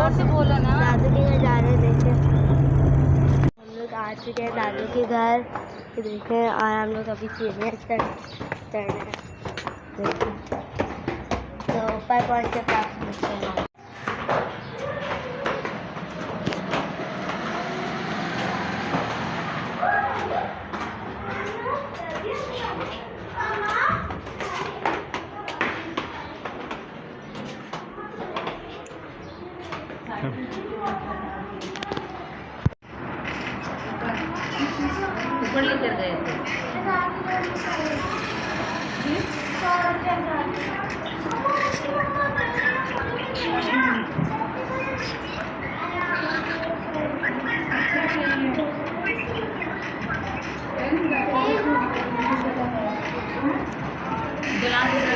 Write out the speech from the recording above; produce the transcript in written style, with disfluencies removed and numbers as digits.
जोर से बोलो ना। दादू के घर जा रहे देखे। हम लोग आ चुके हैं दादू के घर देखे और हम लोग अभी सीढ़ियाँ चढ़ रहे हैं तो ऊपर पहुँच के प्राप्त करते हैं। ऊपर लेकर गए थे। गिलास